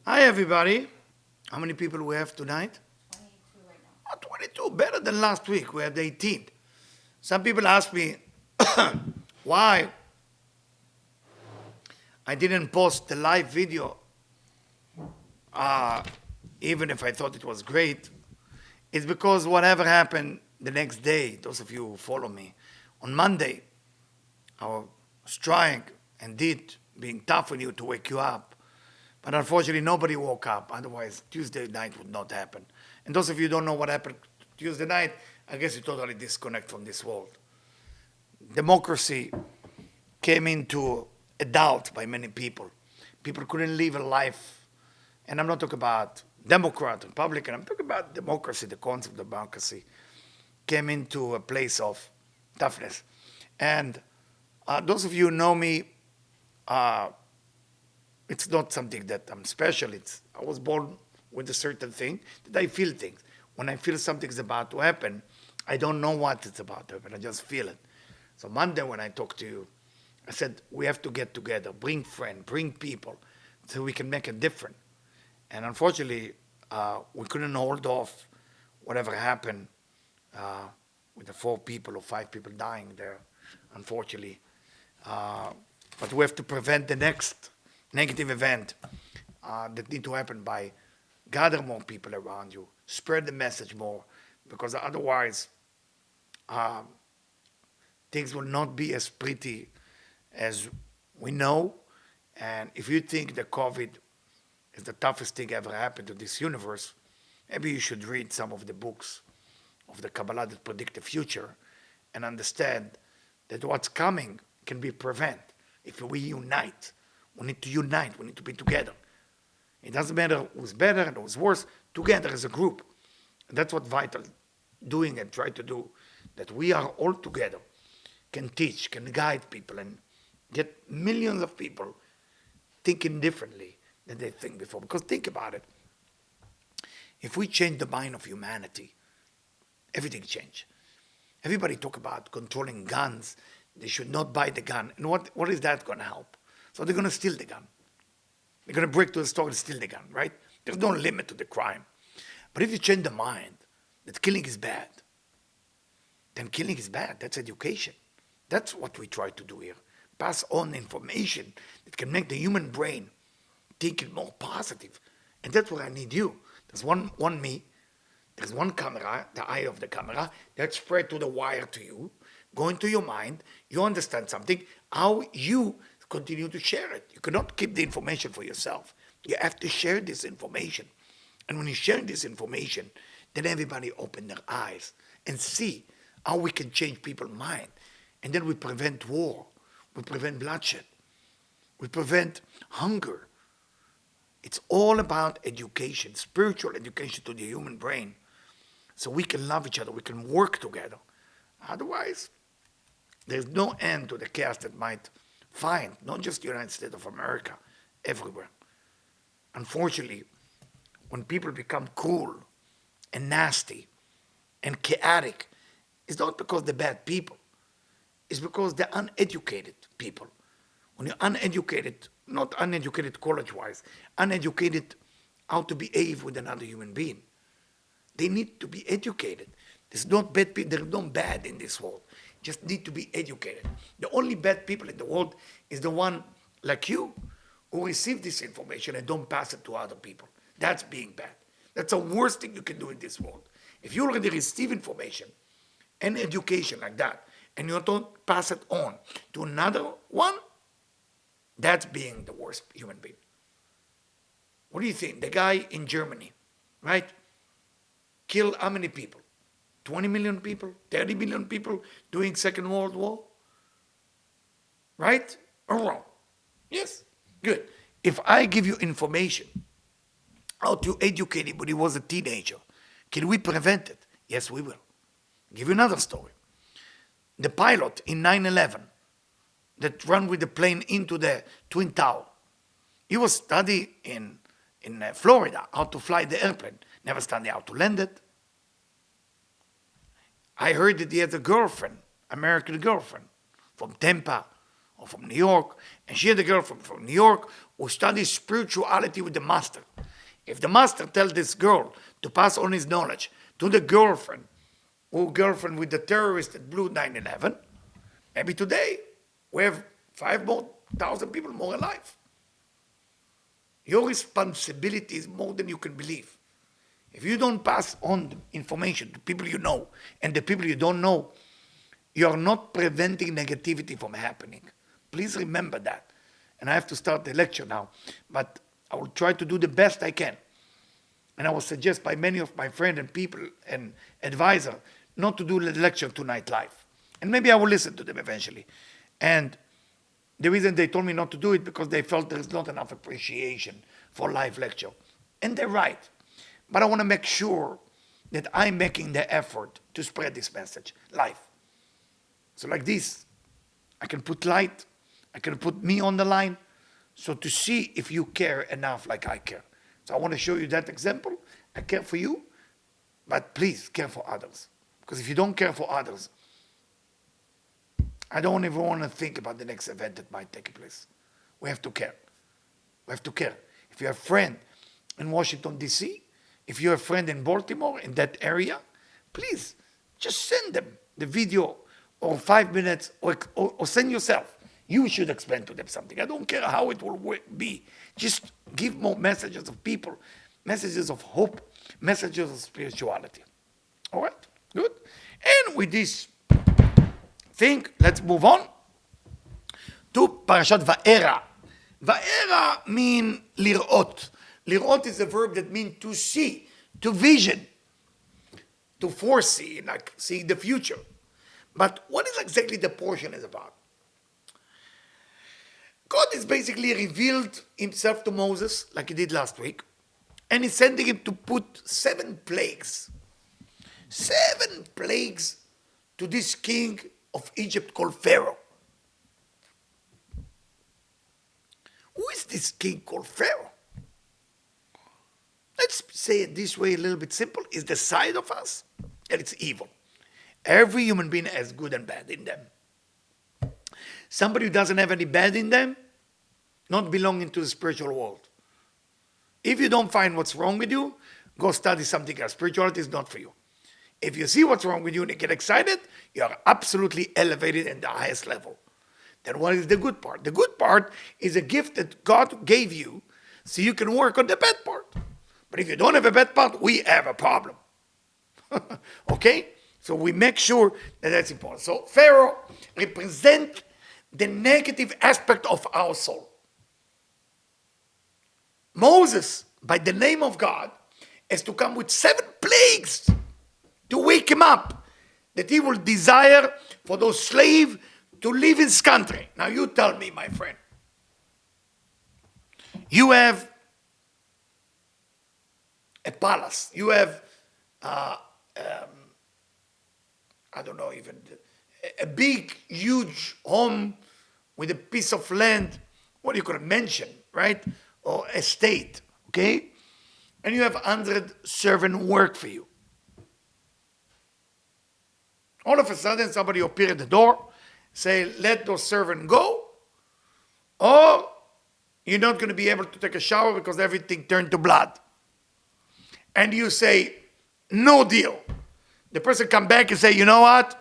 Hi, everybody. How many people we have tonight? 22 right now. 22. Better than last week. We had 18. Some people ask me why I didn't post the live video, uh, even if I thought it was great. It's because whatever happened the next day, those of you who follow me, on Monday, I was trying and did, being tough on you to wake you up. But unfortunately, nobody woke up. Otherwise, Tuesday night would not happen. And those of you who don't know what happened Tuesday night, I guess you totally disconnect from this world. Democracy came into a doubt by many people. People couldn't live a life. And I'm not talking about Democrat, Republican. I'm talking about democracy, the concept of democracy came into a place of toughness. And those of you who know me, it's not something that I'm special. I was born with a certain thing that I feel things. When I feel something's about to happen, I don't know what it's about to happen. I just feel it. So Monday when I talked to you, I said, we have to get together, bring friends, bring people, so we can make a difference. And unfortunately, we couldn't hold off whatever happened with the 4 people or 5 people dying there, unfortunately. But we have to prevent the next negative event that need to happen by gather more people around you, spread the message more, because otherwise things will not be as pretty as we know. And if you think that COVID is the toughest thing ever happened to this universe, maybe you should read some of the books of the Kabbalah that predict the future and understand that what's coming can be prevented if we unite. We need to unite. We need to be together. It doesn't matter who's better and who's worse. Together as a group. And that's what Vital doing and try to do. That we are all together, can teach, can guide people, and get millions of people thinking differently than they think before. Because think about it. If we change the mind of humanity, everything change. Everybody talk about controlling guns. They should not buy the gun. And what is that going to help? So they're going to steal the gun. They're going to break to the store and steal the gun, right? There's no limit to the crime. But if you change the mind that killing is bad, then killing is bad. That's education. That's what we try to do here. Pass on information that can make the human brain think more positive. And that's where I need you. There's one me. There's one camera, the eye of the camera, that spread to the wire to you, go into your mind, you understand something, how you continue to share it. You cannot keep the information for yourself. You have to share this information. And when you share this information, then everybody open their eyes and see how we can change people's mind. And then we prevent war. We prevent bloodshed. We prevent hunger. It's all about education, spiritual education to the human brain. So we can love each other, we can work together. Otherwise, there's no end to the chaos that might find, not just the United States of America, everywhere. Unfortunately, when people become cruel and nasty and chaotic, it's not because they're bad people. It's because they're uneducated people. When you're uneducated, not uneducated college-wise, uneducated how to behave with another human being. They need to be educated. There's not bad people. There's no bad in this world. Just need to be educated. The only bad people in the world is the one like you who receive this information and don't pass it to other people. That's being bad. That's the worst thing you can do in this world. If you already receive information and education like that, and you don't pass it on to another one, that's being the worst human being. What do you think? The guy in Germany, right? Killed how many people? 20 million people? 30 million people during Second World War? Right or wrong? Yes? Good. If I give you information how to educate him when he was a teenager, can we prevent it? Yes, we will. I'll give you another story. The pilot in 9/11 that ran with the plane into the Twin Tower, he was studying in Florida how to fly the airplane. Never studied how to land it. I heard that he had a girlfriend, American girlfriend, from Tampa or from New York, and she had a girlfriend from New York who studied spirituality with the master. If the master tells this girl to pass on his knowledge to the girlfriend, who girlfriend with the terrorist that blew 9/11, maybe today we have 5,000 people more alive. Your responsibility is more than you can believe. If you don't pass on the information to people you know and the people you don't know, you are not preventing negativity from happening. Please remember that. And I have to start the lecture now, but I will try to do the best I can. And I will suggest by many of my friends and people and advisors not to do the lecture tonight live. And maybe I will listen to them eventually. And the reason they told me not to do it because they felt there is not enough appreciation for live lecture. And they're right. But I want to make sure that I'm making the effort to spread this message live. So like this, I can put light, I can put me on the line, so to see if you care enough like I care. So I want to show you that example. I care for you, but please care for others. Because if you don't care for others, I don't even want to think about the next event that might take place. We have to care. We have to care. If you have a friend in Washington, D.C., if you have a friend in Baltimore, in that area, please just send them the video or 5 minutes or send yourself. You should explain to them something. I don't care how it will be. Just give more messages of people, messages of hope, messages of spirituality. All right? Good? And with this thing, let's move on to Parashat Va'era. Va'era means lir'ot. Lir'ot is a verb that means to see, to vision, to foresee, like seeing the future. But what is exactly the portion is about? God is basically revealed himself to Moses, like he did last week, and he's sending him to put 7 plagues. 7 plagues to this king of Egypt called Pharaoh. Who is this king called Pharaoh? Let's say it this way, a little bit simple. It's the side of us that it's evil. Every human being has good and bad in them. Somebody who doesn't have any bad in them, not belonging to the spiritual world. If you don't find what's wrong with you, go study something else. Spirituality is not for you. If you see what's wrong with you and you get excited, you are absolutely elevated in the highest level. Then what is the good part? The good part is a gift that God gave you so you can work on the bad part. But if you don't have a bad part, we have a problem. Okay? So we make sure that that's important. So Pharaoh represents the negative aspect of our soul. Moses, by the name of God, has to come with 7 plagues to wake him up, that he will desire for those slaves to leave his country. Now you tell me, my friend, you have a palace, you have, I don't know, even a big, huge home with a piece of land, what you could mention, right? Or estate, okay? And you have 100 servants work for you. All of a sudden, somebody appear at the door, say, let those servants go, or you're not going to be able to take a shower because everything turned to blood. And you say, no deal. The person come back and say, you know what?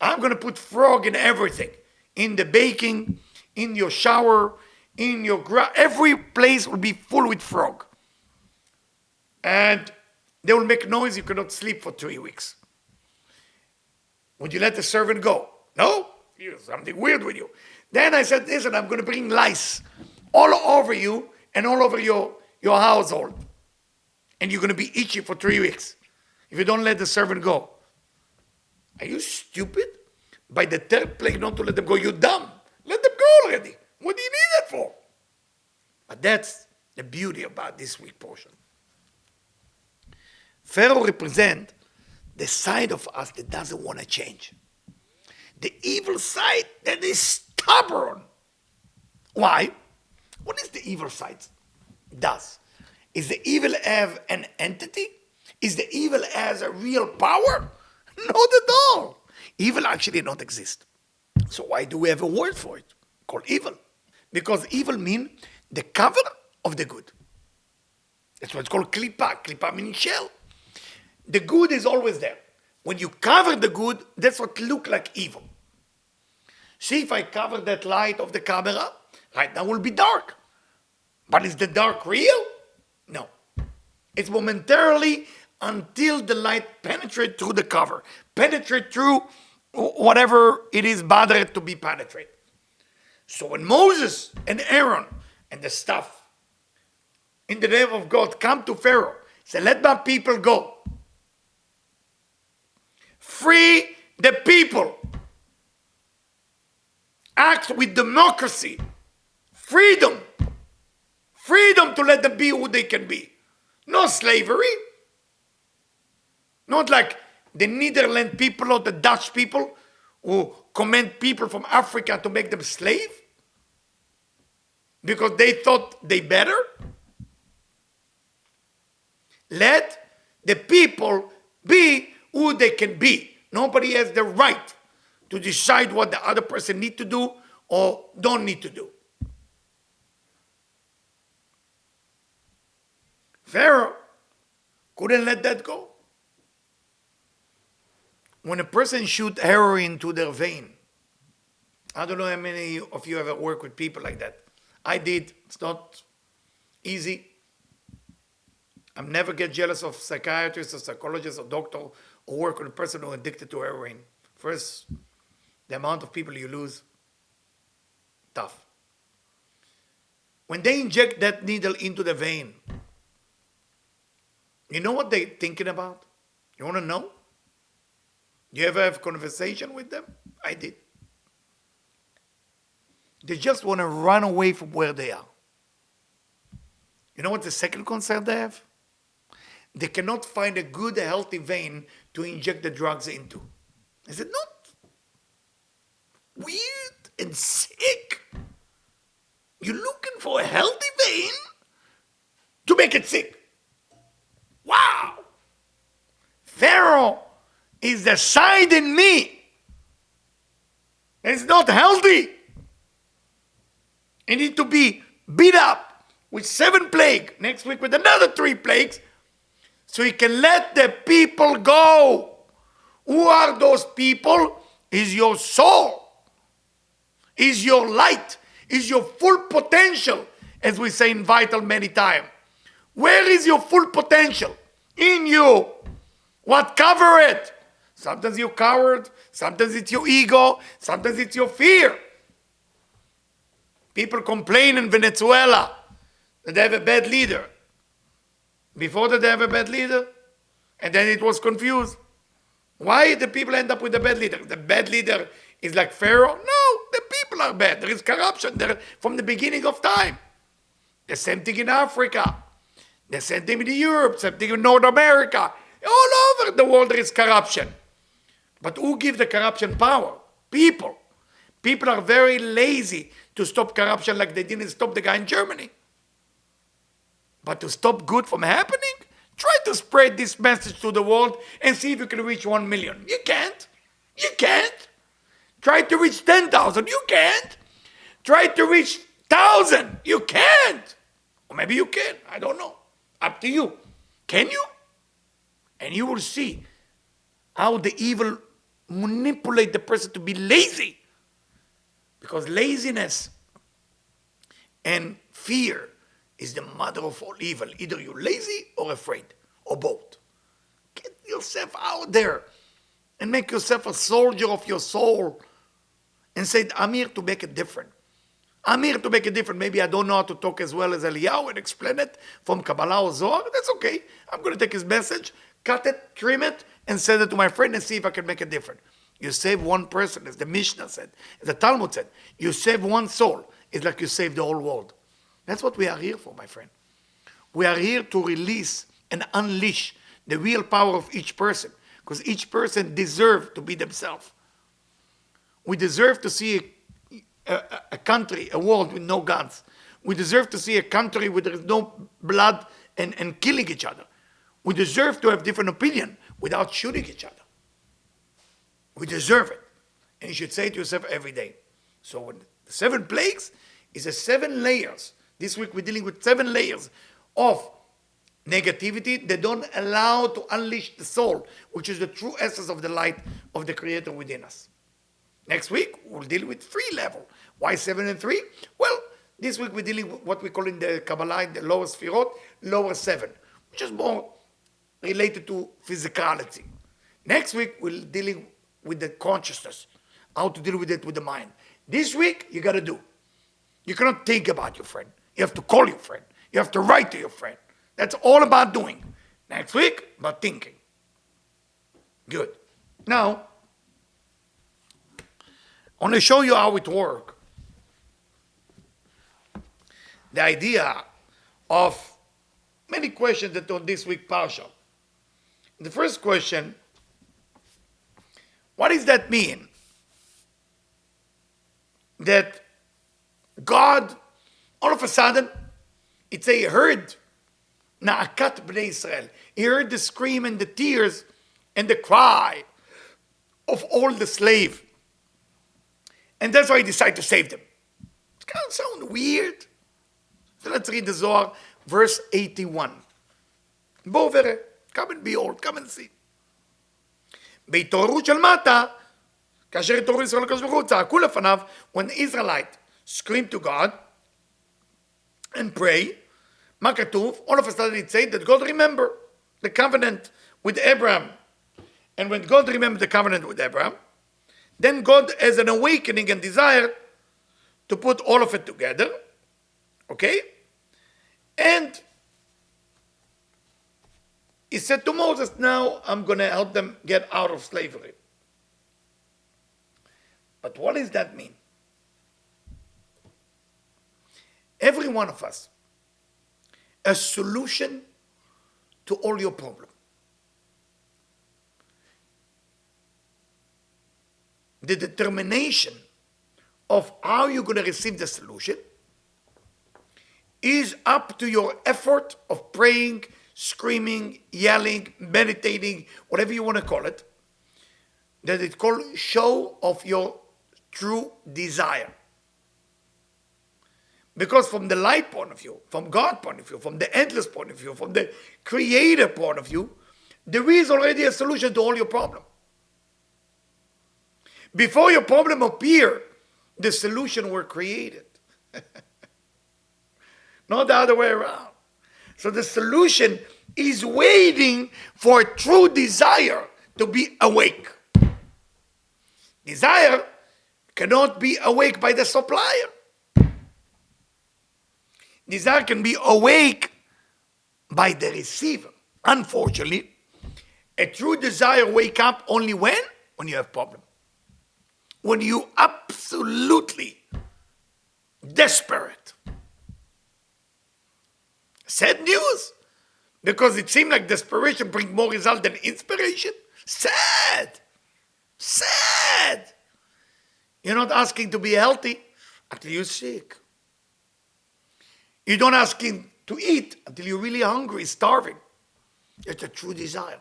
I'm going to put frog in everything. In the baking, in your shower, in your every place will be full with frog. And they will make noise, you cannot sleep for 3 weeks. Would you let the servant go? No? There's something weird with you. Then I said, listen, I'm going to bring lice all over you and all over your household. And you're going to be itchy for 3 weeks if you don't let the servant go. Are you stupid? By the 3rd plague not to let them go, you're dumb. Let them go already. What do you need that for? But that's the beauty about this week portion. Pharaoh represents the side of us that doesn't want to change. The evil side that is stubborn. Why? What is the evil side does? Is the evil have an entity? Is the evil has a real power? Not at all. Evil actually not exist. So why do we have a word for it called evil? Because evil means the cover of the good. That's what's called klipa. Klipa means shell. The good is always there. When you cover the good, that's what looks like evil. See, if I cover that light of the camera, right now will be dark. But is the dark real? No. It's momentarily until the light penetrates through the cover, penetrate through whatever it is bothered to be penetrated. So when Moses and Aaron and the staff in the name of God come to Pharaoh, say, let my people go. Free the people. Act with democracy. Freedom. Freedom to let them be who they can be. No slavery. Not like the Netherlands people or the Dutch people who command people from Africa to make them slave because they thought they better. Let the people be who they can be. Nobody has the right to decide what the other person need to do or don't need to do. Pharaoh couldn't let that go. When a person shoots heroin to their vein, I don't know how many of you ever work with people like that. I did. It's not easy. I never get jealous of psychiatrists or psychologists or doctor or work with a person who is addicted to heroin. First, the amount of people you lose, tough. When they inject that needle into the vein, you know what they're thinking about? You want to know? Do you ever have conversation with them? I did. They just want to run away from where they are. You know what the second concern they have? They cannot find a good, healthy vein to inject the drugs into. Is it not weird and sick? You're looking for a healthy vein to make it sick. Wow! Pharaoh is the side in me. It's not healthy. It needs to be beat up with 7 plagues. Next week with another 3 plagues. So he can let the people go. Who are those people? Is your soul. Is your light. Is your full potential. As we say in Vital many times. Where is your full potential? In you. What cover it? Sometimes you're coward. Sometimes it's your ego. Sometimes it's your fear. People complain in Venezuela that they have a bad leader. Before that they have a bad leader, and then it was confused. Why the people end up with a bad leader? The bad leader is like Pharaoh? No, the people are bad. There is corruption there from the beginning of time. The same thing in Africa. The same thing in Europe. Same thing in North America. All over the world there is corruption. But who gives the corruption power? People. People are very lazy to stop corruption like they didn't stop the guy in Germany. But to stop good from happening, try to spread this message to the world and see if you can reach 1 million. You can't. You can't. Try to reach 10,000. You can't. Try to reach 1,000. You can't. Or maybe you can. I don't know. Up to you. Can you? And you will see how the evil manipulate the person to be lazy. Because laziness and fear is the mother of all evil. Either you're lazy or afraid, or both. Get yourself out there and make yourself a soldier of your soul and say, I'm here to make a difference. I'm here to make a difference. Maybe I don't know how to talk as well as Eliyhau and explain it from Kabbalah or Zohar. That's okay. I'm going to take his message, cut it, trim it, and send it to my friend and see if I can make a difference. You save one person, as the Mishnah said, as the Talmud said. You save one soul. It's like you save the whole world. That's what we are here for, my friend. We are here to release and unleash the real power of each person, because each person deserves to be themselves. We deserve to see a country, a world with no guns. We deserve to see a country where there is no blood and killing each other. We deserve to have different opinion without shooting each other. We deserve it. And you should say it to yourself every day. So when the 7 plagues is the 7 layers. This week we're dealing with 7 layers of negativity that don't allow to unleash the soul, which is the true essence of the light of the Creator within us. Next week, we'll deal with 3 level. Why 7 and 3? Well, this week we're dealing with what we call in the Kabbalah, in the lower Sphirot, lower 7, which is more related to physicality. Next week, we're dealing with the consciousness, how to deal with it with the mind. This week, you got to do. You cannot think about your friend. You have to call your friend. You have to write to your friend. That's all about doing. Next week, about thinking. Good. Now, I want to show you how it works. The idea of many questions that on this week Parsha. The first question, what does that mean? That God, all of a sudden, it's a heard Na'akat Bnei Israel. He heard the scream and the tears and the cry of all the slaves. And that's why he decided to save them. It kind of sounds weird. So let's read the Zohar, verse 81. בואו וראה, come and behold, come and see. בהתעוררות של מטה, כאשר התעוררו ישראל לקדוש ברוך הוא, צעקו לפניו, when the Israelites screamed to God and pray, מה כתוב? All of a sudden it said that God remembered the covenant with Abraham. And when God remembered the covenant with Abraham, then God has an awakening and desire to put all of it together. Okay? And he said to Moses, now I'm going to help them get out of slavery. But what does that mean? Every one of us, a solution to all your problems. The determination of how you're going to receive the solution is up to your effort of praying, screaming, yelling, meditating, whatever you want to call it. That it's called show of your true desire. Because from the light point of view, from God's point of view, from the endless point of view, from the creator point of view, there is already a solution to all your problems. Before your problem appeared, the solution were created. Not the other way around. So the solution is waiting for a true desire to be awake. Desire cannot be awake by the supplier. Desire can be awake by the receiver. Unfortunately, a true desire wake up only when you have problem. When you absolutely desperate. Sad news, because it seemed like desperation brings more result than inspiration. Sad. Sad. You're not asking to be healthy until you're sick. You don't asking to eat until you're really hungry, starving. It's a true desire.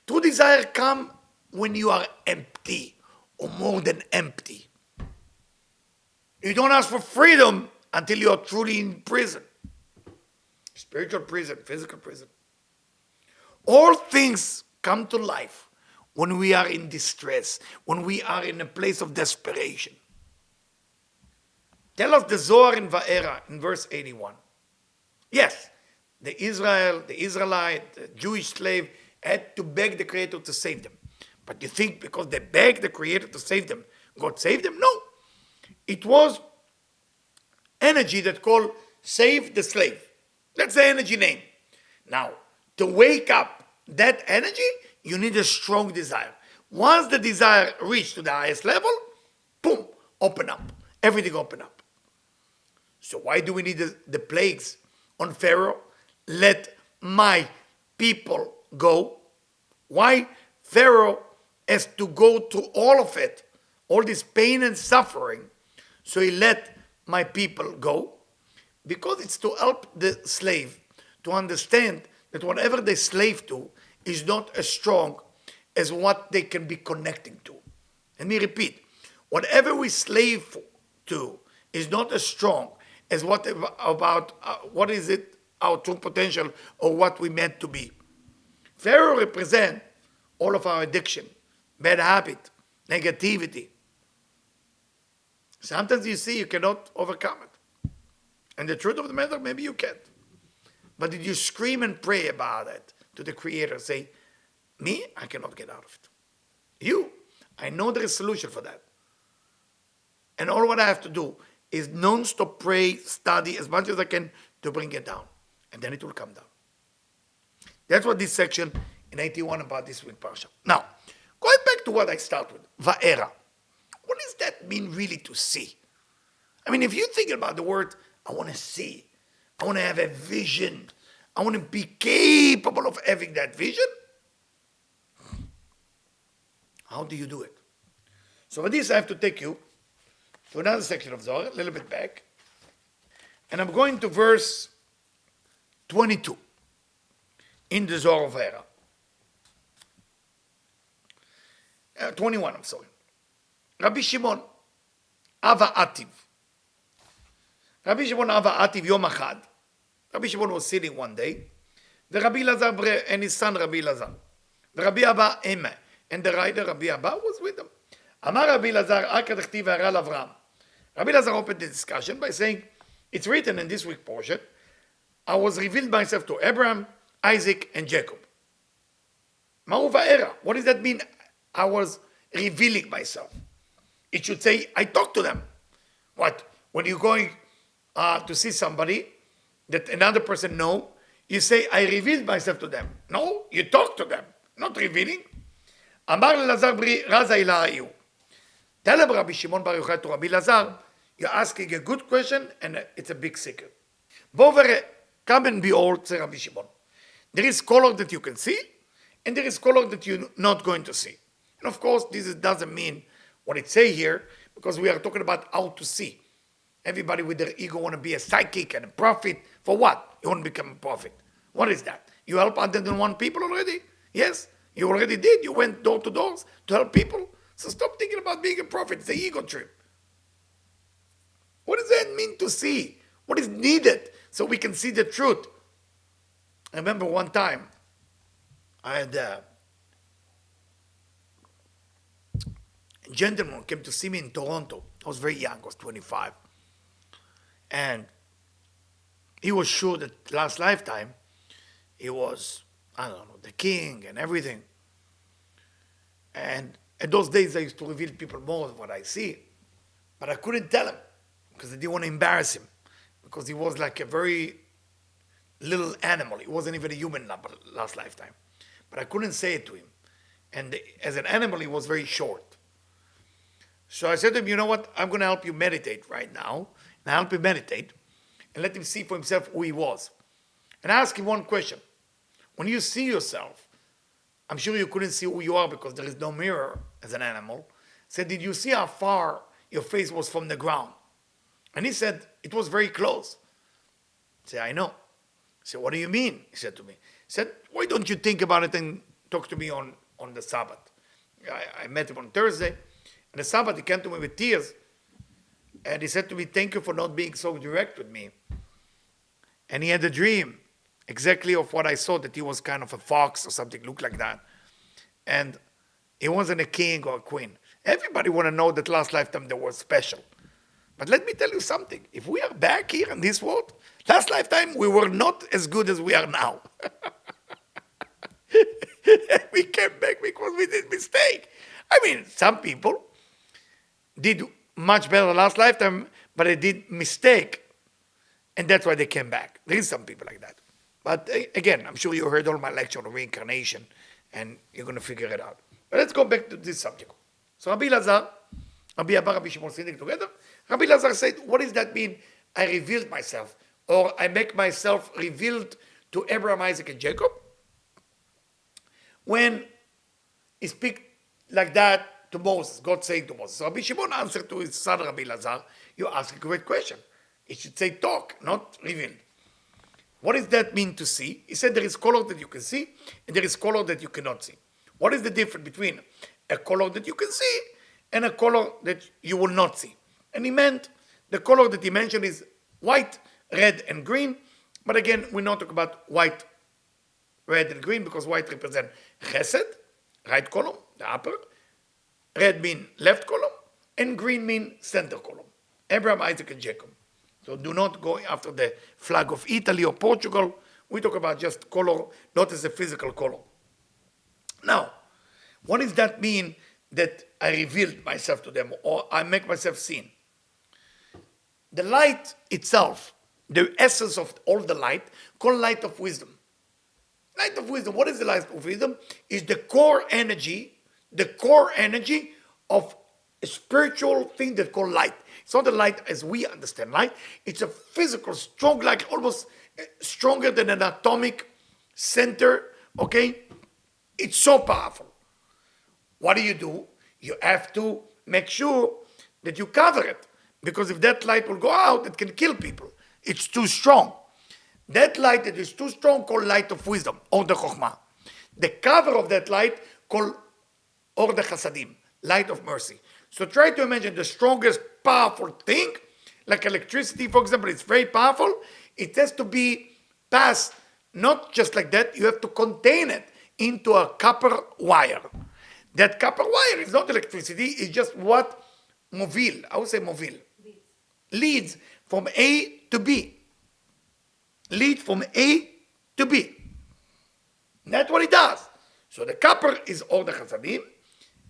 True desire comes when you are empty. Or more than empty. You don't ask for freedom until you are truly in prison. Spiritual prison, physical prison. All things come to life when we are in distress, when we are in a place of desperation. Tell us the Zohar in Va'era in verse 81. Yes, the Israelite, the Jewish slave had to beg the Creator to save them. But you think because they begged the Creator to save them, God saved them? No. It was energy that called save the slave. That's the energy name. Now, to wake up that energy, you need a strong desire. Once the desire reached to the highest level, boom, open up. Everything open up. So why do we need the plagues on Pharaoh? Let my people go. Why Pharaoh has to go through all of it, all this pain and suffering, so he let my people go? Because it's to help the slave to understand that whatever they slave to is not as strong as what they can be connecting to. Let me repeat. Whatever we slave to is not as strong as what about what is it, our true potential, or what we meant to be. Pharaoh represents all of our addiction, bad habit, negativity. Sometimes you see you cannot overcome it. And the truth of the matter, maybe you can't. But did you scream and pray about it to the Creator? Say, me, I cannot get out of it. You, I know there is a solution for that. And all what I have to do is non-stop pray, study as much as I can to bring it down. And then it will come down. That's what this section in 81 about this week Parsha. Now, going back to what I start with, Va'era. What does that mean really to see? I mean, if you think about the word, I want to see. I want to have a vision. I want to be capable of having that vision. How do you do it? So for this, I have to take you to another section of Zohar, a little bit back. And I'm going to verse 22 in the Zohar of Va'era. 21, I'm sorry. Rabbi Shimon, Ava Ativ. Rabbi Shimon Ava Ativ Yom Achad. Rabbi Shimon was sitting one day. The Rabbi Elazar and his son Rabbi Elazar. The Rabbi Abba Eme. And the writer Rabbi Abba was with them. Amar Rabbi Elazar, Akad Achtiv Va'era Avram. Rabbi Elazar opened the discussion by saying, it's written in this week portion, I was revealed myself to Abraham, Isaac, and Jacob. Ma'u Va'era. What does that mean? I was revealing myself. It should say, I talk to them. What? When you're going to see somebody that another person know, you say, I revealed myself to them. No, you talk to them, not revealing. Amar Elazar bri Raza Eliyhau. Tell him, Rabbi Shimon Bar Yochai to Rabbi Elazar, you're asking a good question and it's a big secret. Bovere, come and behold, say Rabbi Shimon. There is color that you can see and there is color that you're not going to see. And of course, this doesn't mean what it say here, because we are talking about how to see. Everybody with their ego want to be a psychic and a prophet. For what? You want to become a prophet. What is that? You help 101 people already? Yes, you already did. You went door to doors to help people. So stop thinking about being a prophet. It's an ego trip. What does that mean to see? What is needed so we can see the truth? I remember one time I had a gentleman came to see me in Toronto. I was very young, I was 25. And he was sure that last lifetime he was, I don't know, the king and everything. And in those days I used to reveal people more of what I see. But I couldn't tell him because I didn't want to embarrass him. Because he was like a very little animal. He wasn't even a human last lifetime. But I couldn't say it to him. And as an animal, he was very short. So I said to him, you know what? I'm going to help you meditate right now. And I help him meditate and let him see for himself who he was. And I asked him one question. When you see yourself, I'm sure you couldn't see who you are because there is no mirror as an animal. I said, did you see how far your face was from the ground? And he said, it was very close. I said, I know. I said, what do you mean? He said to me. He said, why don't you think about it and talk to me on the Sabbath? I met him on Thursday. And the Sabbath, he came to me with tears. And he said to me, thank you for not being so direct with me. And he had a dream exactly of what I saw, that he was kind of a fox or something, looked like that. And he wasn't a king or a queen. Everybody want to know that last lifetime they were special. But let me tell you something. If we are back here in this world, last lifetime we were not as good as we are now. We came back because we did mistake. I mean, some people did much better last lifetime, but they did mistake. And that's why they came back. There is some people like that. But again, I'm sure you heard all my lecture on reincarnation, and you're going to figure it out. But let's go back to this subject. So Rabbi Elazar, Rabbi Abba, Rabbi Shimon sitting together. Rabbi Elazar said, what does that mean? I revealed myself, or I make myself revealed to Abraham, Isaac, and Jacob. When he speak like that to Moses, God saying to Moses. So Rabbi Shimon answered to his son Rabbi Elazar, you ask a great question. It should say talk, not reveal. What does that mean to see? He said there is color that you can see, and there is color that you cannot see. What is the difference between a color that you can see and a color that you will not see? And he meant, the color that he mentioned is white, red, and green. But again, we not talk about white, red, and green because white represent chesed, right column, the upper. Red mean left column, and green mean center column. Abraham, Isaac, and Jacob. So do not go after the flag of Italy or Portugal. We talk about just color, not as a physical color. Now, what does that mean that I revealed myself to them or I make myself seen? The light itself, the essence of all the light, called light of wisdom. Light of wisdom, what is the light of wisdom? Is the core energy of a spiritual thing that called light. It's not the light as we understand light. It's a physical, strong light, almost stronger than an atomic center, okay? It's so powerful. What do? You have to make sure that you cover it. Because if that light will go out, it can kill people. It's too strong. That light that is too strong called light of wisdom, or the chokhmah. The cover of that light called or the chasadim, light of mercy. So try to imagine the strongest powerful thing, like electricity, for example, it's very powerful. It has to be passed, not just like that, you have to contain it into a copper wire. That copper wire is not electricity, it's just what movil, I would say movil, leads from A to B. Lead from A to B. That's what it does. So the copper is Or the Chasadim,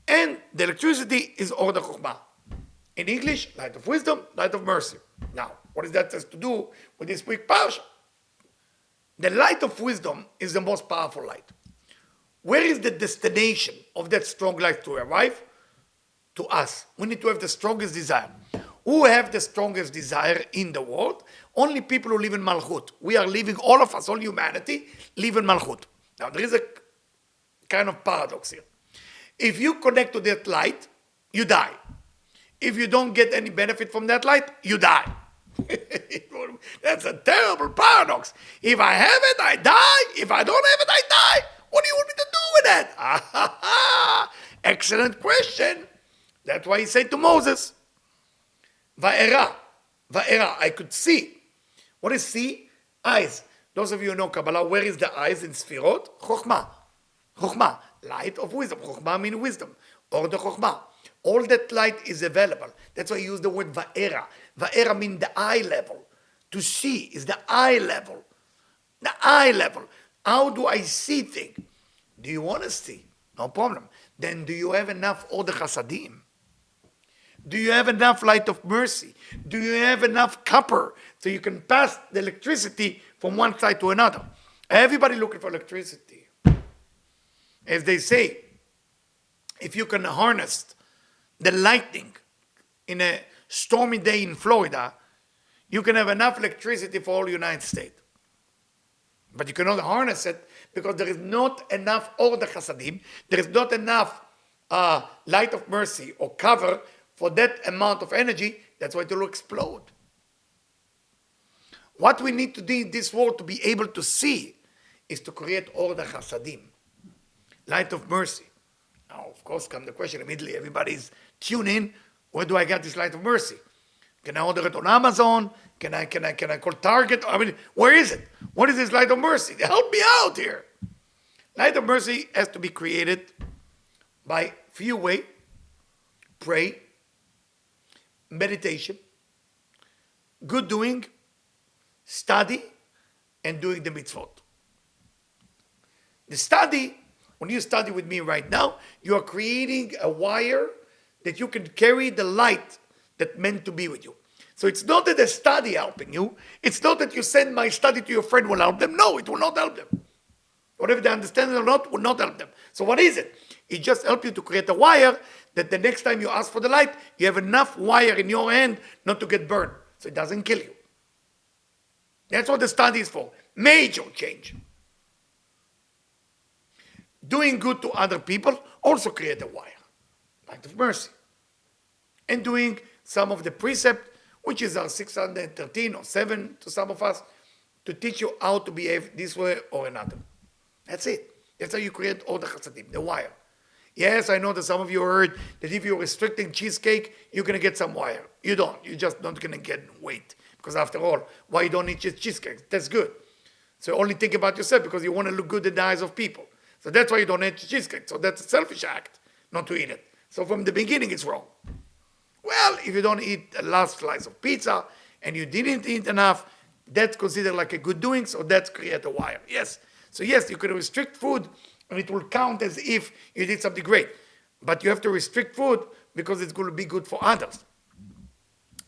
and the electricity is Or the Chokhmah. In English, light of wisdom, light of mercy. Now, what does that have to do with this week parsha? The light of wisdom is the most powerful light. Where is the destination of that strong light to arrive? To us. We need to have the strongest desire. Who have the strongest desire in the world? Only people who live in Malchut. We are living, all of us, all humanity, live in Malchut. Now, there is a kind of paradox here. If you connect to that light, you die. If you don't get any benefit from that light, you die. That's a terrible paradox. If I have it, I die. If I don't have it, I die. What do you want me to do with that? Excellent question. That's why he said to Moses, Va'era, I could see. What is see? Eyes. Those of you who know Kabbalah, where is the eyes in Sfirot? Chokhmah, light of wisdom. Chokhmah means wisdom, or the Chokhmah. All that light is available. That's why I use the word Va'era. Va'era means the eye level. To see is the eye level. The eye level. How do I see things? Do you want to see? No problem. Then do you have enough Or the Chasadim? Do you have enough light of mercy? Do you have enough copper so you can pass the electricity from one side to another? Everybody looking for electricity. As they say, if you can harness the lightning in a stormy day in Florida, you can have enough electricity for all the United States. But you cannot harness it because there is not enough Or the Chasadim, there is not enough light of mercy or cover for that amount of energy. That's why it will explode. What we need to do in this world to be able to see is to create Or the Chasadim, light of mercy. Now, of course, comes the question immediately. Everybody's tuning in. Where do I get this light of mercy? Can I order it on Amazon? Can I call Target? I mean, where is it? What is this light of mercy? Help me out here. Light of mercy has to be created by few ways: pray, meditation, good doing, study, and doing the mitzvot. The study, when you study with me right now, you are creating a wire that you can carry the light that meant to be with you. So it's not that the study helping you. It's not that you send my study to your friend will help them. No, it will not help them. Whatever they understand it or not, will not help them. So what is it? It just helps you to create a wire that the next time you ask for the light, you have enough wire in your hand not to get burned. So it doesn't kill you. That's what the study is for. Major change. Doing good to other people also create a wire. Light of mercy. And doing some of the precept, which is our 613 or 7 to some of us, to teach you how to behave this way or another. That's it. That's how you create all the chasadim, the wire. Yes, I know that some of you heard that if you're restricting cheesecake, you're going to get some wire. You don't. You're just not going to get weight. Because after all, why you don't eat cheesecake? That's good. So you only think about yourself because you want to look good in the eyes of people. So that's why you don't eat cheesecake. So that's a selfish act, not to eat it. So from the beginning, it's wrong. Well, if you don't eat the last slice of pizza and you didn't eat enough, that's considered like a good doing, so that's create a wire. Yes. So yes, you can restrict food and it will count as if you did something great. But you have to restrict food because it's going to be good for others.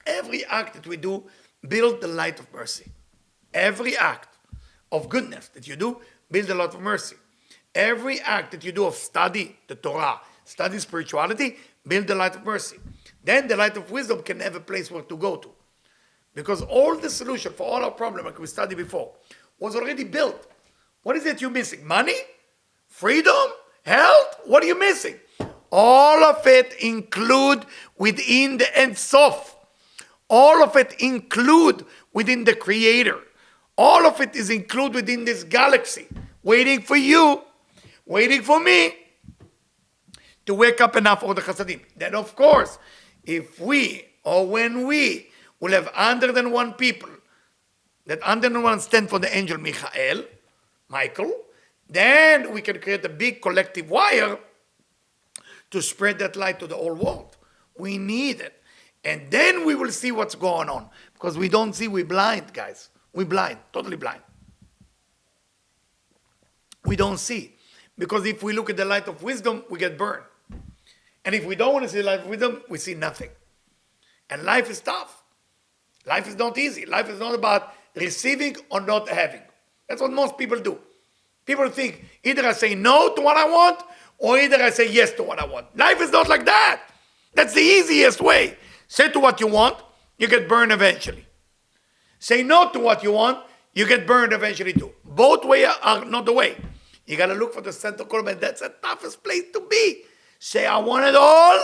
Every act that we do build the light of mercy. Every act of goodness that you do build the light of mercy. Every act that you do of study the Torah, study spirituality, build the light of mercy. Then the light of wisdom can have a place where to go to. Because all the solution for all our problems, like we studied before, was already built. What is it you're missing? Money? Freedom? Health? What are you missing? All of it include within the Ein Sof. All of it include within the Creator. All of it is included within this galaxy, waiting for you, waiting for me to wake up enough for the Chasadim. Then of course, if we or when we will have 101 people, that 101 stand for the angel Michael, then we can create a big collective wire to spread that light to the whole world. We need it. And then we will see what's going on. Because we don't see, we're blind, guys. We're blind, totally blind. We don't see. Because if we look at the light of wisdom, we get burned. And if we don't want to see the light of wisdom, we see nothing. And life is tough. Life is not easy. Life is not about receiving or not having. That's what most people do. People think either I say no to what I want or either I say yes to what I want. Life is not like that. That's the easiest way. Say to what you want, you get burned eventually. Say no to what you want, you get burned eventually too. Both ways are not the way. You got to look for the center column, and that's the toughest place to be. Say, I want it all,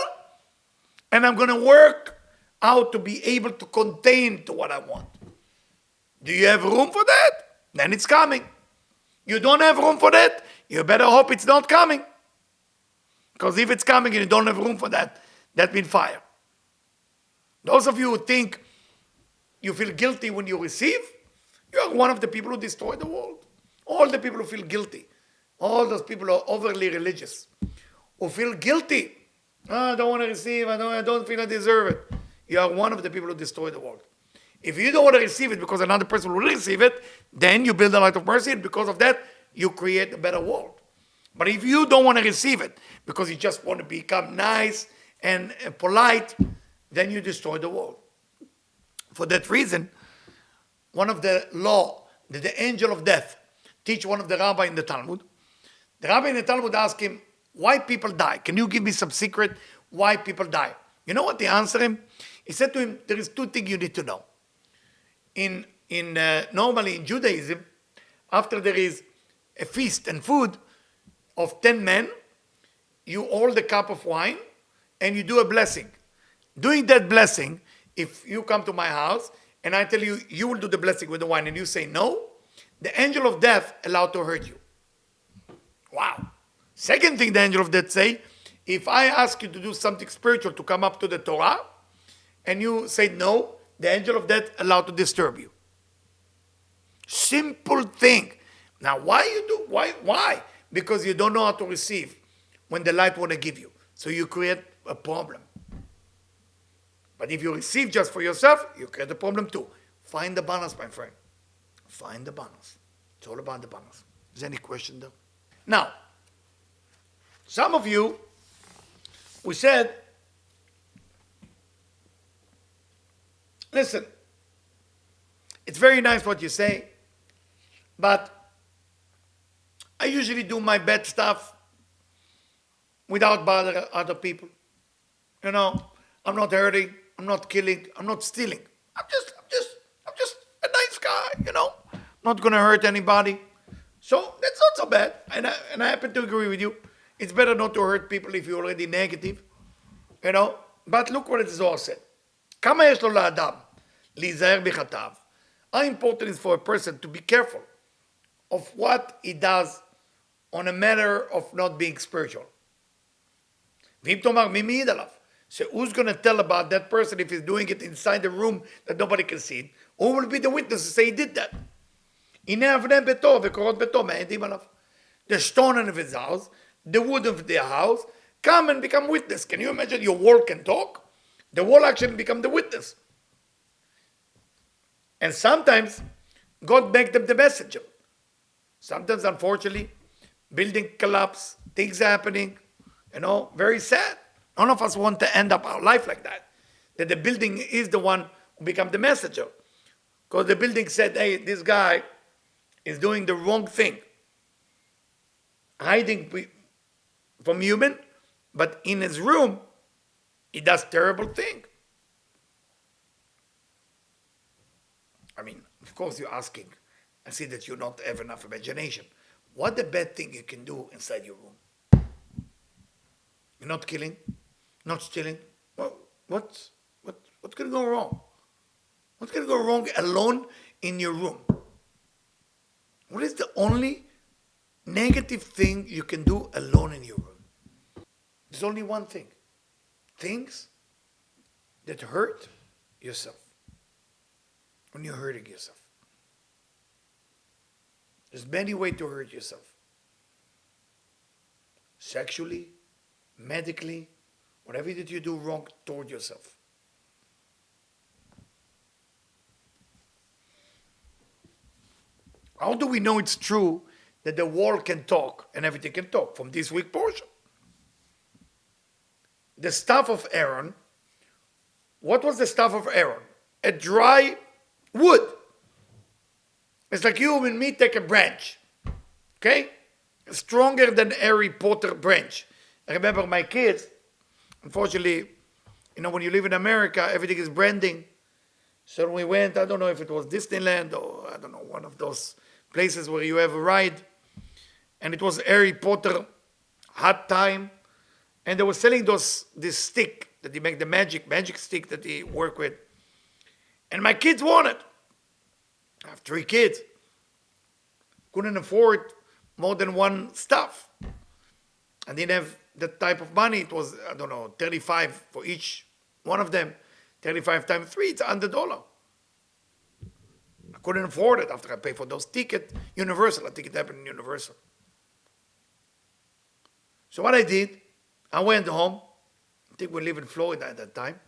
and I'm going to work out to be able to contain to what I want. Do you have room for that? Then it's coming. You don't have room for that, you better hope it's not coming. Because if it's coming and you don't have room for that, that means fire. Those of you who think you feel guilty when you receive, you are one of the people who destroy the world. All the people who feel guilty, all those people who are overly religious, who feel guilty, I don't want to receive, I don't feel I deserve it. You are one of the people who destroy the world. If you don't want to receive it because another person will receive it, then you build a light of mercy, and because of that, you create a better world. But if you don't want to receive it because you just want to become nice and polite, then you destroy the world. For that reason, one of the law that the angel of death teach one of the rabbi in the Talmud, the rabbi in the Talmud asked him, why people die? Can you give me some secret why people die? You know what they answered him? He said to him, there is two things you need to know. Normally in Judaism, after there is a feast and food of 10 men, you hold a cup of wine and you do a blessing. Doing that blessing, if you come to my house and I tell you, you will do the blessing with the wine and you say no, the angel of death allowed to hurt you. Wow. Second thing the angel of death say, if I ask you to do something spiritual to come up to the Torah and you say no, the angel of death allowed to disturb you. Simple thing. Now why you do? Why? Because you don't know how to receive when the light want to give you. So you create a problem. But if you receive just for yourself, you create a problem too. Find the balance, my friend. Find the balance. It's all about the balance. Is there any question though? Now, some of you, we said, listen, it's very nice what you say, but I usually do my bad stuff without bothering other people. You know, I'm not hurting, I'm not killing, I'm not stealing. I'm just a nice guy, you know. Not gonna hurt anybody. So that's not so bad. And I happen to agree with you. It's better not to hurt people if you're already negative, you know. But look what the Zohar said. כמה יש לו לאדם להיזהר בחטאיו. How important is for a person to be careful of what he does on a matter of not being spiritual. ואם תאמר מי מעיד עליו? So who's going to tell about that person if he's doing it inside the room that nobody can see it? Who will be the witness to say he did that? הנה אבני ביתו וקורות ביתו מעידים עליו. The stone of his house, the wood of their house, come and become witness. Can you imagine your wall can talk? The wall actually become the witness. And sometimes God make them the messenger. Sometimes, unfortunately, building collapse, things happening, very sad. None of us want to end up our life like that. That the building is the one who become the messenger. Because the building said, hey, this guy is doing the wrong thing. Hiding from human, but in his room, he does terrible thing. I mean, of course you're asking, I see that you don't have enough imagination. What the bad thing you can do inside your room? You're not killing, not stealing. Well, what's going to go wrong? What's going to go wrong alone in your room? What is the only negative thing you can do alone in your room? There's only one thing. Things that hurt yourself. When you're hurting yourself. There's many ways to hurt yourself. Sexually, medically, whatever that you do wrong toward yourself. How do we know it's true that the wall can talk and everything can talk? From this week portion. The staff of Aaron, what was the staff of Aaron? A dry wood. It's like you and me take a branch, okay? Stronger than Harry Potter branch. I remember my kids, unfortunately, when you live in America, everything is branding. So we went, I don't know if it was Disneyland or, I don't know, one of those places where you have a ride. And it was Harry Potter hot time. And they were selling this stick that they make, the magic stick that they work with. And my kids wanted. I have 3 kids. Couldn't afford more than one stuff. I didn't have that type of money. It was, I don't know, 35 for each one of them. 35 times 3, it's $100. I couldn't afford it after I paid for those tickets. Universal, I think it happened in Universal. So what I did, I went home. I think we lived in Florida at that time.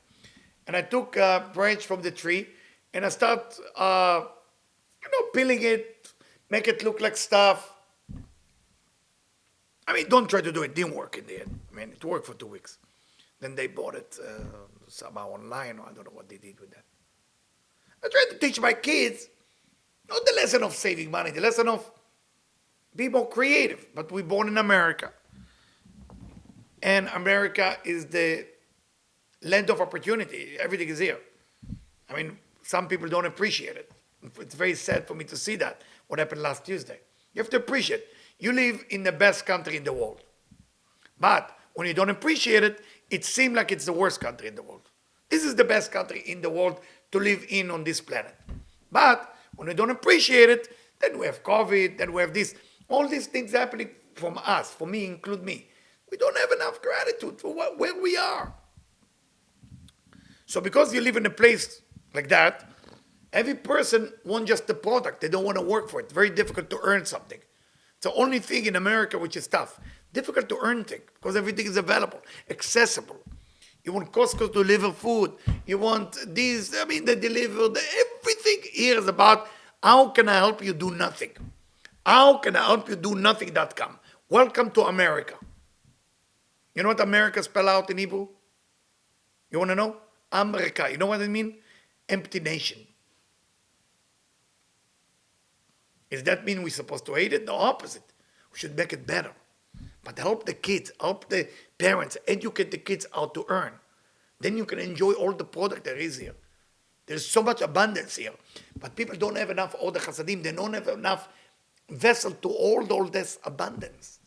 And I took a branch from the tree and I start, peeling it, make it look like stuff. I mean, don't try to do it. It didn't work in the end. I mean, it worked for 2 weeks. Then they bought it somehow online, or I don't know what they did with that. I tried to teach my kids, not the lesson of saving money, the lesson of be more creative. But we're born in America. And America is the land of opportunity. Everything is here. I mean, some people don't appreciate it. It's very sad for me to see that, what happened last Tuesday. You have to appreciate it. You live in the best country in the world. But when you don't appreciate it, it seems like it's the worst country in the world. This is the best country in the world to live in on this planet. But when we don't appreciate it, then we have COVID, then we have this. All these things happening from us, for me, include me. We don't have enough gratitude for where we are. So because you live in a place like that, every person wants just the product. They don't want to work for it. It's very difficult to earn something. It's the only thing in America which is tough. Difficult to earn things because everything is available, accessible. You want Costco to deliver food. You want these, they deliver everything here is about how can I help you do nothing? How can I help you do nothing.com? Welcome to America. You know what America spell out in Hebrew? You want to know? America. You know what I mean? Empty nation. Does that mean we're supposed to hate it? The opposite. We should make it better. But help the kids, help the parents, educate the kids how to earn. Then you can enjoy all the product there is here. There's so much abundance here. But people don't have enough Order Chasadim. They don't have enough vessel to hold all this abundance.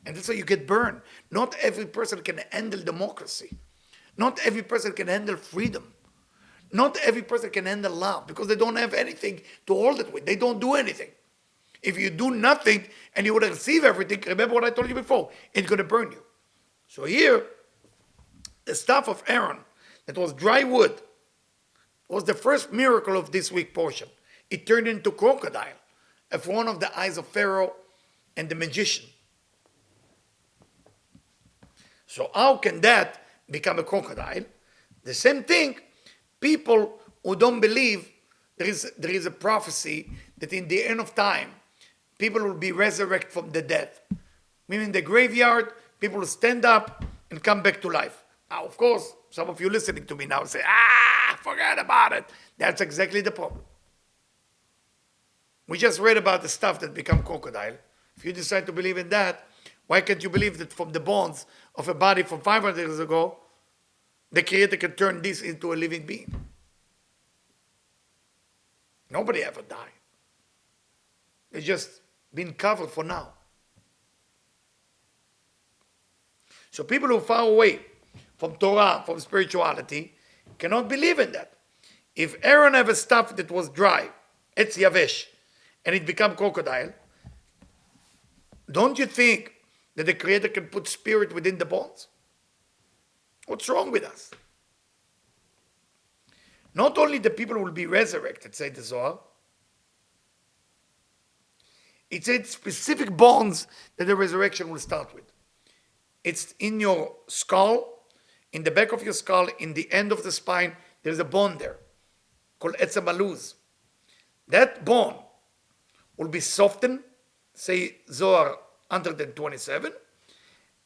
And that's why you get burned. Not every person can handle democracy. Not every person can handle freedom. Not every person can handle love because they don't have anything to hold it with. They don't do anything. If you do nothing and you would receive everything, remember what I told you before, it's going to burn you. So here, the staff of Aaron, that was dry wood, was the first miracle of this week portion. It turned into crocodile of one of the eyes of Pharaoh and the magician. So how can that become a crocodile? The same thing, people who don't believe there is a prophecy that in the end of time, people will be resurrected from the dead. Meaning the graveyard, people will stand up and come back to life. Now, of course, some of you listening to me now say, forget about it. That's exactly the problem. We just read about the stuff that become crocodile. If you decide to believe in that, why can't you believe that from the bones of a body from 500 years ago, the Creator can turn this into a living being? Nobody ever died. It's just been covered for now. So people who are far away from Torah, from spirituality, cannot believe in that. If Aaron have a stuff that was dry, Etz Yavesh, and it become crocodile, don't you think that the Creator can put spirit within the bones? What's wrong with us? Not only the people will be resurrected, say the Zohar, it said specific bones that the resurrection will start with. It's in your skull, in the back of your skull, in the end of the spine, there's a bone there called Etzem Aluz. That bone will be softened, say Zohar 127,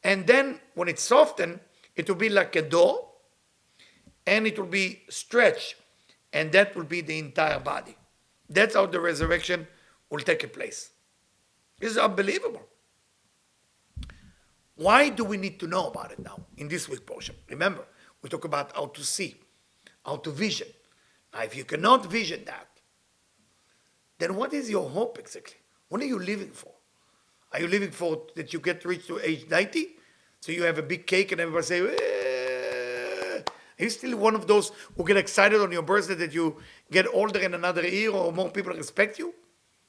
and then when it's softened, it will be like a door, and it will be stretched, and that will be the entire body. That's how the resurrection will take place. This is unbelievable. Why do we need to know about it now in this week portion? Remember, we talk about how to see, how to vision. Now, if you cannot vision that, then what is your hope exactly? What are you living for? Are you living for that you get rich to age 90? So you have a big cake and everybody say, eh. Are you still one of those who get excited on your birthday that you get older in another year or more people respect you?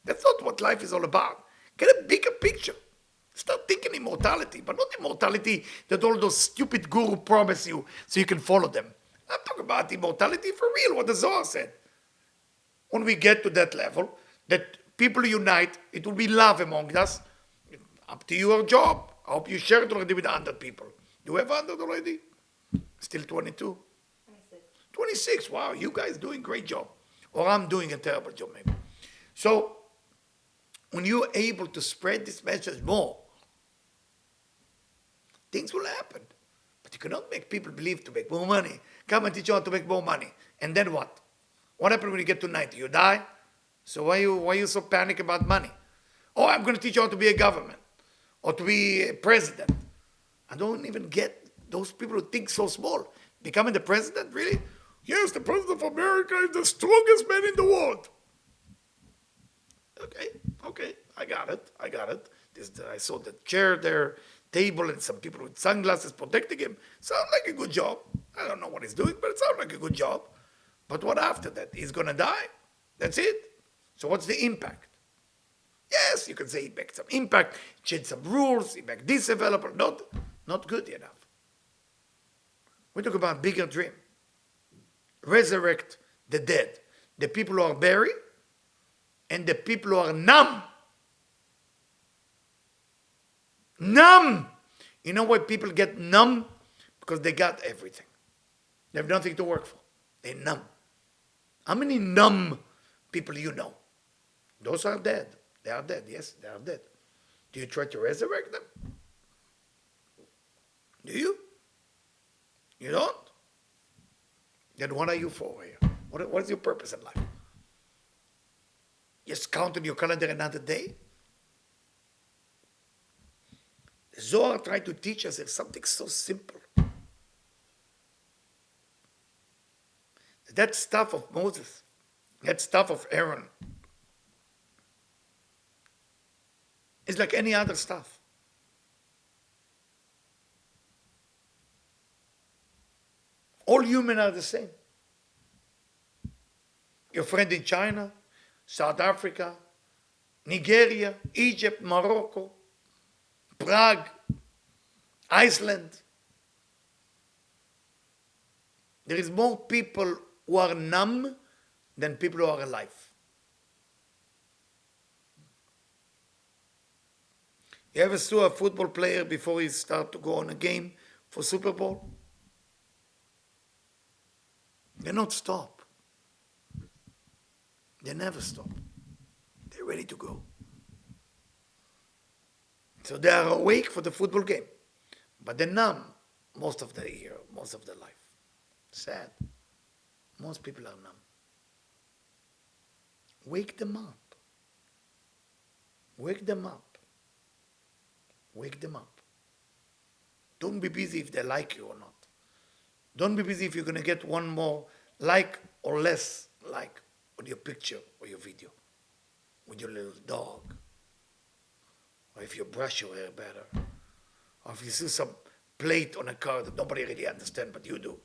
That's not what life is all about. Get a bigger picture. Start thinking immortality, but not immortality that all those stupid gurus promise you so you can follow them. I'm talking about immortality for real, what the Zohar said. When we get to that level, that people unite, it will be love among us. Up to your job. I hope you share it already with 100 people. Do you have 100 already? Still 22? 26. 26, wow, you guys doing a great job. Or I'm doing a terrible job maybe. So, when you're able to spread this message more, things will happen. But you cannot make people believe to make more money. Come and teach you how to make more money. And then what? What happens when you get to 90? You die? So why are you so panic about money? Oh, I'm going to teach you how to be a government or to be a president. I don't even get those people who think so small. Becoming the president, really? Yes, the president of America is the strongest man in the world. Okay, I got it. I saw the chair there, table, and some people with sunglasses protecting him. Sounds like a good job. I don't know what he's doing, but it sounds like a good job. But what after that? He's going to die? That's it? So what's the impact? Yes, you can say he made some impact, changed some rules, he made this developer. Not good enough. We talk about bigger dream. Resurrect the dead. The people who are buried and the people who are numb. Numb! You know why people get numb? Because they got everything. They have nothing to work for. They're numb. How many numb people you know? Those are dead. They are dead. Yes, they are dead. Do you try to resurrect them? Do you? You don't? Then what are you for here? What is your purpose in life? Just count on your calendar another day? The Zohar tried to teach us something so simple. That stuff of Moses, that stuff of Aaron, is like any other stuff. All humans are the same. Your friend in China, South Africa, Nigeria, Egypt, Morocco, Prague, Iceland. There is more people who are numb than people who are alive. You ever saw a football player before he start to go on a game for Super Bowl? They not stop. They never stop. They're ready to go. So they are awake for the football game, but they're numb most of the year, most of their life. Sad. Most people are numb. Wake them up. Wake them up. Wake them up. Don't be busy if they like you or not. Don't be busy if you're going to get one more like or less like on your picture or your video with your little dog. Or if you brush your hair better. Or if you see some plate on a car that nobody really understands, but you do.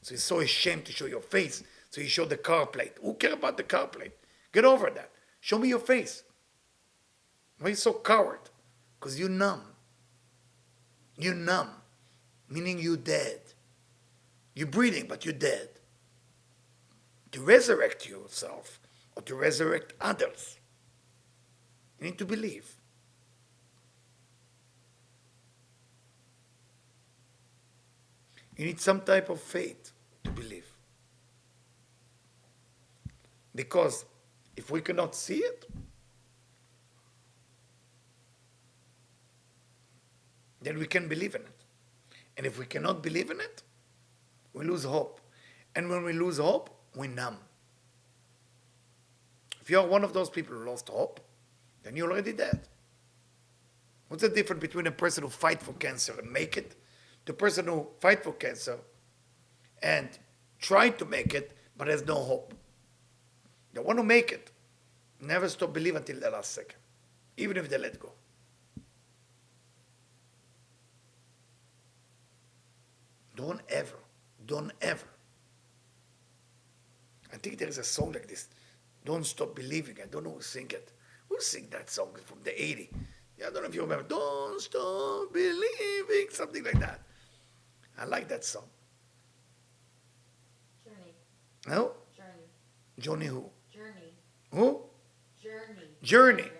So you're so ashamed to show your face, so you show the car plate. Who cares about the car plate? Get over that. Show me your face. Why are you so coward? Because you're numb. You're numb, meaning you're dead. You're breathing, but you're dead. To resurrect yourself or to resurrect others, you need to believe. You need some type of faith to believe. Because if we cannot see it, then we can believe in it. And if we cannot believe in it, we lose hope. And when we lose hope, we're numb. If you are one of those people who lost hope, then you're already dead. What's the difference between a person who fights for cancer and make it, the person who fights for cancer and try to make it but has no hope? The one who make it never stop believing until the last second, even if they let go. Don't ever. I think there is a song like this. Don't stop believing. I don't know who sing it. Who sing that song from the 80s? Yeah, I don't know if you remember. Don't stop believing. Something like that. I like that song. Journey. No? Journey. Johnny who? Journey. Who? Journey. Journey.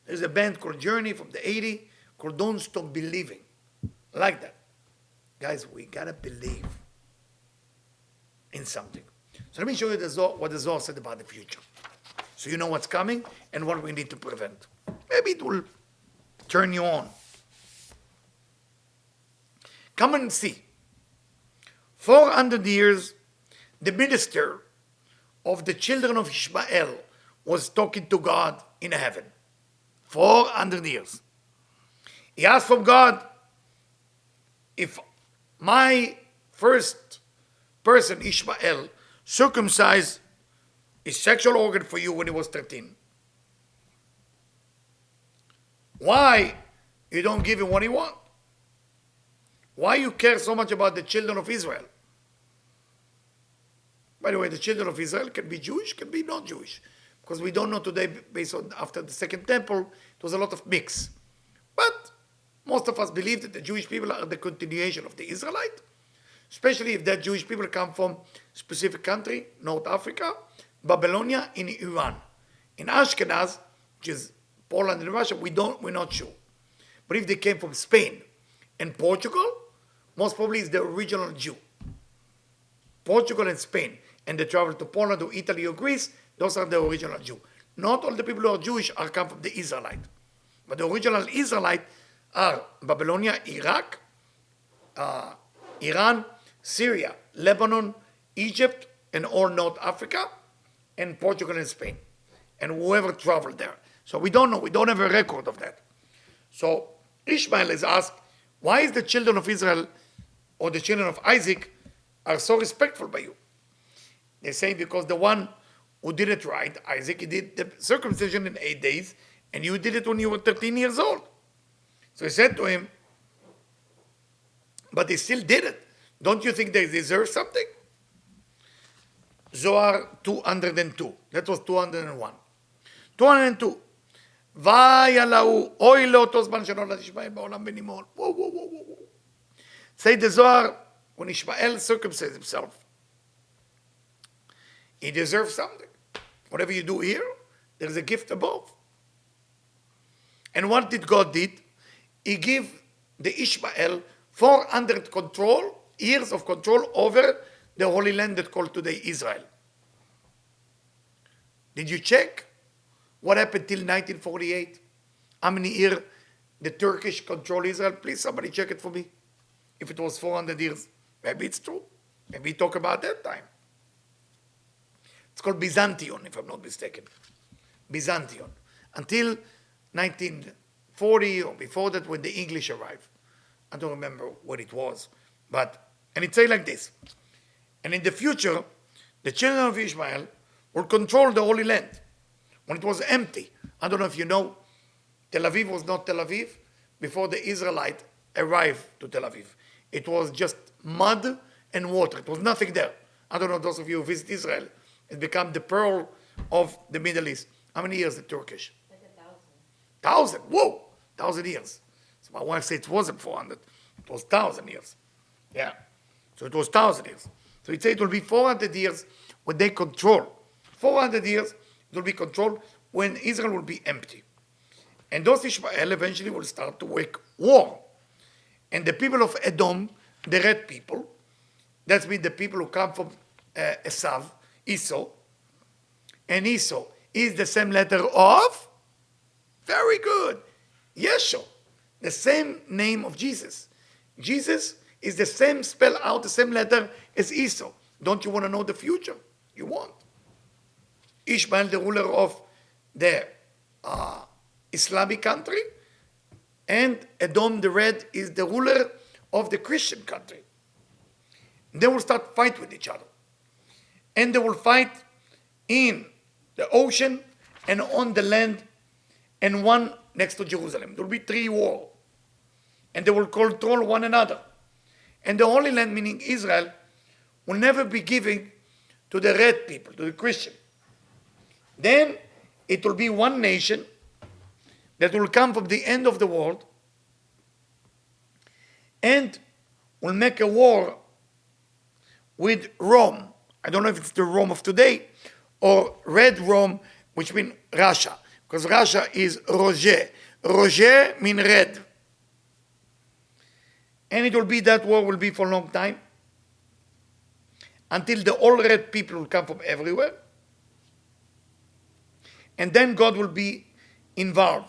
There's a band called Journey from the 80s called Don't Stop Believing. I like that. Guys, we gotta believe in something. So let me show you what the Zohar said about the future. So you know what's coming and what we need to prevent. Maybe it will turn you on. Come and see. 400 years, the minister of the children of Ishmael was talking to God in heaven. 400 years. He asked from God, if my first person, Ishmael, circumcised his sexual organ for you when he was 13, why you don't give him what he wants? Why you care so much about the children of Israel? By the way, the children of Israel can be Jewish, can be not Jewish. Because we don't know today, based on after the Second Temple, it was a lot of mix. But most of us believe that the Jewish people are the continuation of the Israelite, especially if that Jewish people come from specific country, North Africa, Babylonia, in Iran. In Ashkenaz, which is Poland and Russia, we're not sure. But if they came from Spain and Portugal, most probably it's the original Jew. Portugal and Spain, and they travel to Poland or Italy or Greece, those are the original Jew. Not all the people who are Jewish are come from the Israelite. But the original Israelite are Babylonia, Iraq, Iran, Syria, Lebanon, Egypt, and all North Africa, and Portugal and Spain, and whoever traveled there. So we don't know, we don't have a record of that. So Ishmael is asked, why is the children of Israel or the children of Isaac are so respectful by you? They say because the one who did it right, Isaac, he did the circumcision in 8 days, and you did it when you were 13 years old. So he said to him, but they still did it. Don't you think they deserve something? Zohar 202. That was 201. 202. Va'yalahu oy לאותו זמן שלא נולד ישמעאל בעולם בנימול. Say the Zohar, when Ishmael circumcised himself, he deserves something. Whatever you do here, there is a gift above. And what did God did? He gave the Ishmael 400 years of control over the Holy Land that called today Israel. Did you check what happened till 1948? How many years the Turkish control Israel? Please, somebody check it for me. If it was 400 years, maybe it's true. Maybe we talk about that time. It's called Byzantium, if I'm not mistaken. Byzantium. Until 1940 or before that, when the English arrived. I don't remember what it was. And it says like this. And in the future, the children of Ishmael will control the Holy Land. When it was empty. I don't know if you know, Tel Aviv was not Tel Aviv before the Israelites arrived to Tel Aviv. It was just mud and water. It was nothing there. I don't know, those of you who visit Israel, it became the pearl of the Middle East. How many years the Turkish? Like 1,000. 1,000. Whoa! 1,000 years. So my wife said it wasn't 400. It was 1,000 years. Yeah. So it was 1,000 years. So it said it will be 400 years when they control. 400 years it will be controlled when Israel will be empty. And those Ishmael eventually will start to wage war. And the people of Edom, the red people, that's mean the people who come from Esau, and Esau is the same letter of, very good, Yeshua, the same name of Jesus. Jesus is the same, spell out the same letter as Esau. Don't you want to know the future? You want. Ishmael, the ruler of the Islamic country, and Edom the Red is the ruler of the Christian country. They will start fight with each other. And they will fight in the ocean and on the land, and one next to Jerusalem. There will be 3 wars. And they will control one another. And the Holy Land, meaning Israel, will never be given to the red people, to the Christian. Then it will be one nation that will come from the end of the world and will make a war with Rome. I don't know if it's the Rome of today or Red Rome, which means Russia, because Russia is Roger. Roger means red. And it will be, that war will be for a long time, until the all red people will come from everywhere. And then God will be involved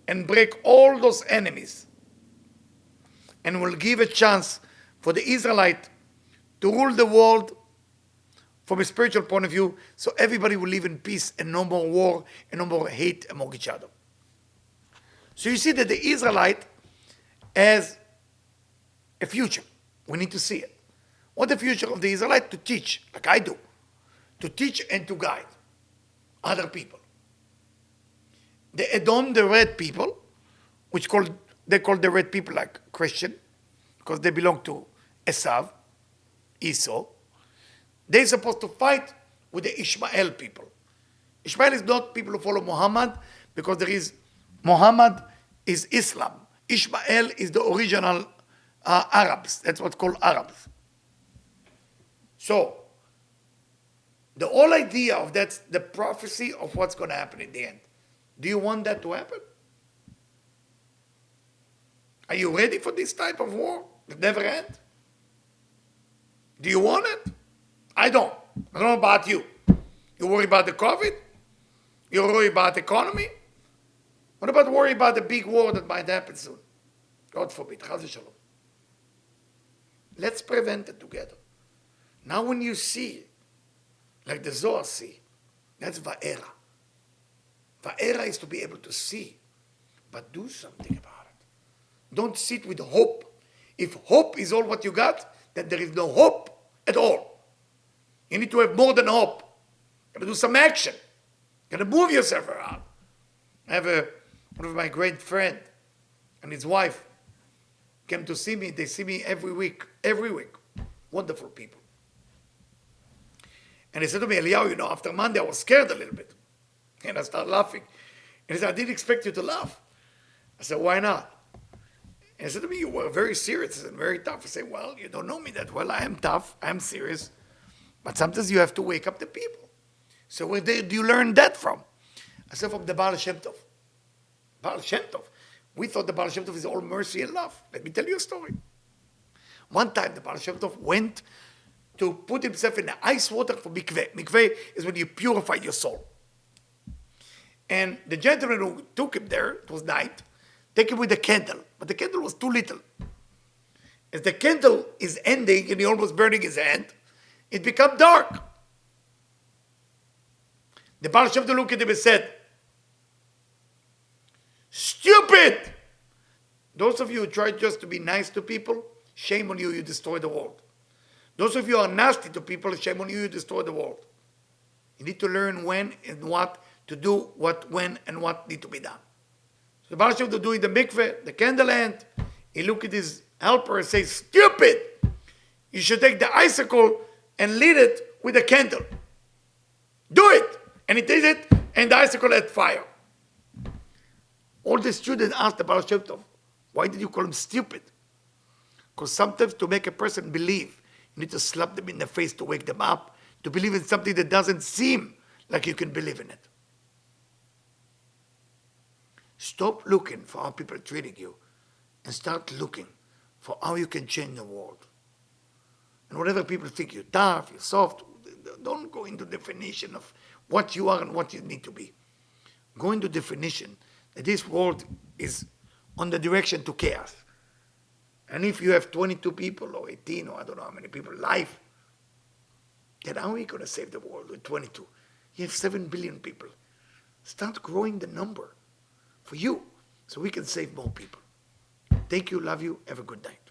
and break all those enemies and will give a chance for the Israelite to rule the world from a spiritual point of view, so everybody will live in peace and no more war and no more hate among each other. So you see that the Israelite has a future. We need to see it. What the future of the Israelite? To teach, like I do. To teach and to guide other people. The Edom, the red people, they call the red people like Christian, because they belong to Esau. They're supposed to fight with the Ishmael people. Ishmael is not people who follow Muhammad, because Muhammad is Islam. Ishmael is the original Arabs. That's what's called Arabs. So, the whole idea of that's the prophecy of what's going to happen in the end. Do you want that to happen? Are you ready for this type of war that never ends? Do you want it? I don't. I don't know about you. You worry about the COVID? You worry about the economy? What about worry about the big war that might happen soon? God forbid. Chas v'shalom. Let's prevent it together. Now when you see, like the Zohar see, that's Va'era. Va'era is to be able to see, but do something about it. Don't sit with hope. If hope is all what you got, then there is no hope at all. You need to have more than hope. You got to do some action. You got to move yourself around. I have one of my great friends and his wife came to see me. They see me every week. Wonderful people. And he said to me, Eliyahu, after Monday I was scared a little bit. And I started laughing. And he said, I didn't expect you to laugh. I said, why not? And he said to me, you were very serious and very tough. I said, well, you don't know me that well. I am tough. I am serious. But sometimes you have to wake up the people. So where do you learn that from? I said from the Baal Shem Tov. Baal Shem Tov. We thought the Baal Shem Tov is all mercy and love. Let me tell you a story. One time the Baal Shem Tov went to put himself in the ice water for mikveh. Mikveh is when you purify your soul. And the gentleman who took him there, it was night, take him with a candle. But the candle was too little. As the candle is ending and he almost burning his hand, it became dark. The Baal Shem Tov looked at him and said, "Stupid! Those of you who try just to be nice to people, shame on you, you destroy the world. Those of you who are nasty to people, shame on you, you destroy the world. You need to learn when and what to do, what, when, and what need to be done." So the Baal Shem Tov doing the mikveh, the candle end, he looked at his helper and says, "Stupid! You should take the icicle and lit it with a candle. Do it!" And he did it, and the icicle had fire. All the students asked the Baal Shem Tov, "Why did you call him stupid?" Because sometimes to make a person believe, you need to slap them in the face to wake them up, to believe in something that doesn't seem like you can believe in it. Stop looking for how people are treating you and start looking for how you can change the world. And whatever people think you're tough, you're soft, don't go into definition of what you are and what you need to be. Go into definition that this world is on the direction to chaos. And if you have 22 people or 18 or I don't know how many people alive, then how are you going to save the world with 22? You have 7 billion people. Start growing the number for you so we can save more people. Thank you, love you, have a good night.